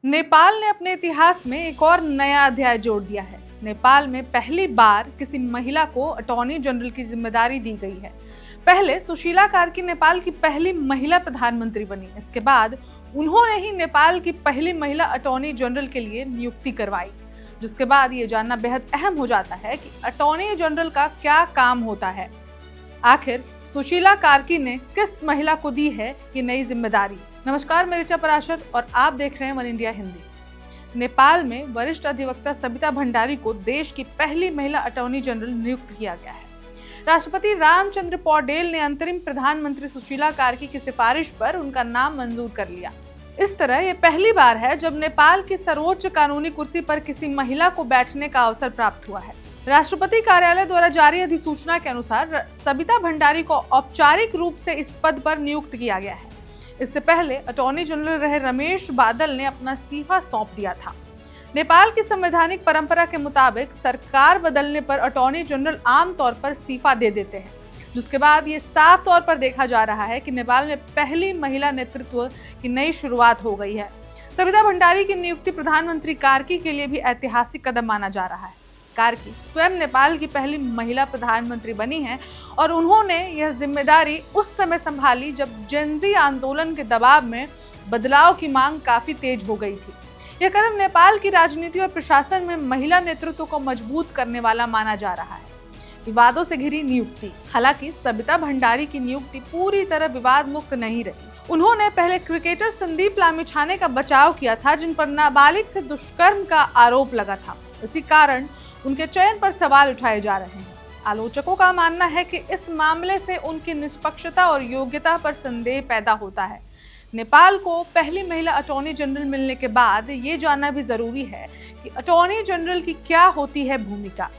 नेपाल ने अपने इतिहास में एक और नया अध्याय जोड़ दिया है। नेपाल में पहली बार किसी महिला को अटॉर्नी जनरल की जिम्मेदारी दी गई है। पहले सुशीला कार्की नेपाल की पहली महिला प्रधानमंत्री बनी। इसके बाद उन्होंने ही नेपाल की पहली महिला अटॉर्नी जनरल के लिए नियुक्ति करवाई, जिसके बाद ये जानना बेहद अहम हो जाता है कि अटॉर्नी जनरल का क्या काम होता है। आखिर सुशीला कार्की ने किस महिला को दी है ये नई जिम्मेदारी। नमस्कार, मैं ऋचा पराशर और आप देख रहे हैं वन इंडिया हिंदी। नेपाल में वरिष्ठ अधिवक्ता सबिता भण्डारी को देश की पहली महिला अटॉर्नी जनरल नियुक्त किया गया है। राष्ट्रपति रामचंद्र पौडेल ने अंतरिम प्रधानमंत्री सुशीला कार्की की सिफारिश पर उनका नाम मंजूर कर लिया। इस तरह ये पहली बार है जब नेपाल की सर्वोच्च कानूनी कुर्सी पर किसी महिला को बैठने का अवसर प्राप्त हुआ है। राष्ट्रपति कार्यालय द्वारा जारी अधिसूचना के अनुसार सबिता भण्डारी को औपचारिक रूप से इस पद पर नियुक्त किया गया है। इससे पहले अटॉर्नी जनरल रहे रमेश बादल ने अपना इस्तीफा सौंप दिया था। नेपाल की संवैधानिक परंपरा के मुताबिक सरकार बदलने पर अटॉर्नी जनरल आमतौर पर इस्तीफा दे देते हैं, जिसके बाद ये साफ तौर पर देखा जा रहा है कि नेपाल में पहली महिला नेतृत्व की नई शुरुआत हो गई है। सबिता भण्डारी की नियुक्ति प्रधानमंत्री कार्की के लिए भी ऐतिहासिक कदम माना जा रहा है। कार्की स्वयं नेपाल की पहली महिला प्रधानमंत्री बनी हैं और उन्होंने यह जिम्मेदारी उस समय संभाली जब जेनजी आंदोलन के दबाव में बदलाव की मांग काफी तेज हो गई थी। यह कदम नेपाल की राजनीति और प्रशासन में महिला नेतृत्व को मजबूत करने वाला माना जा रहा है। विवादों से घिरी नियुक्ति। हालांकि सबिता भण्डारी की नियुक्ति पूरी तरह विवाद मुक्त नहीं रही। उन्होंने पहले क्रिकेटर संदीप लामिछाने का बचाव किया था, जिन पर नाबालिग से दुष्कर्म का आरोप लगा था। इसी कारण उनके चयन पर सवाल उठाए जा रहे हैं। आलोचकों का मानना है कि इस मामले से उनकी निष्पक्षता और योग्यता पर संदेह पैदा होता है। नेपाल को पहली महिला अटॉर्नी जनरल मिलने के बाद ये जानना भी जरूरी है कि अटॉर्नी जनरल की क्या होती है भूमिका।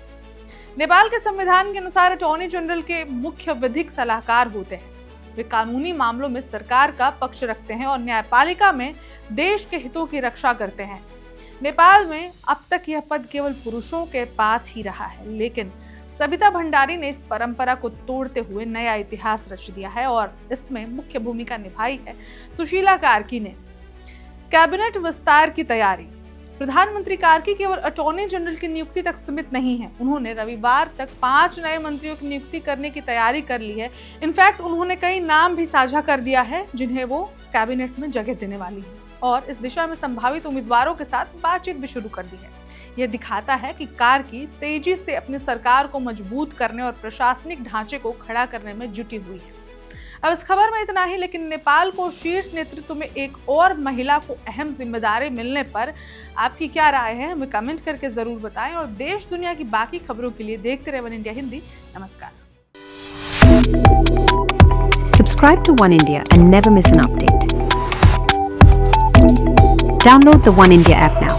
नेपाल के संविधान के अनुसार अटॉर्नी जनरल के मुख्य विधिक सलाहकार होते हैं। वे कानूनी मामलों में सरकार का पक्ष रखते हैं और न्यायपालिका में देश के हितों की रक्षा करते हैं। नेपाल में अब तक यह पद केवल पुरुषों के पास ही रहा है, लेकिन सबिता भण्डारी ने इस परंपरा को तोड़ते हुए नया इतिहास रच दिया है और इसमें मुख्य भूमिका निभाई है सुशीला कार्की ने। कैबिनेट विस्तार की तैयारी। प्रधानमंत्री कार्की केवल अटॉर्नी जनरल की नियुक्ति तक सीमित नहीं है। उन्होंने रविवार तक 5 नए मंत्रियों की नियुक्ति करने की तैयारी कर ली है। इनफैक्ट उन्होंने कई नाम भी साझा कर दिया है जिन्हें वो कैबिनेट में जगह देने वाली है और इस दिशा में संभावित उम्मीदवारों के साथ बातचीत भी शुरू कर दी है। यह दिखाता है कि कार्की तेजी से अपनी सरकार को मजबूत करने और प्रशासनिक ढांचे को खड़ा करने में जुटी हुई है। अब इस खबर में इतना ही, लेकिन नेपाल को शीर्ष नेतृत्व में एक और महिला को अहम जिम्मेदारी मिलने पर आपकी क्या राय है, हमें कमेंट करके जरूर बताएं और देश दुनिया की बाकी खबरों के लिए देखते रहे वन इंडिया हिंदी। नमस्कार। Subscribe to One India and never miss an update. Download the One India app now.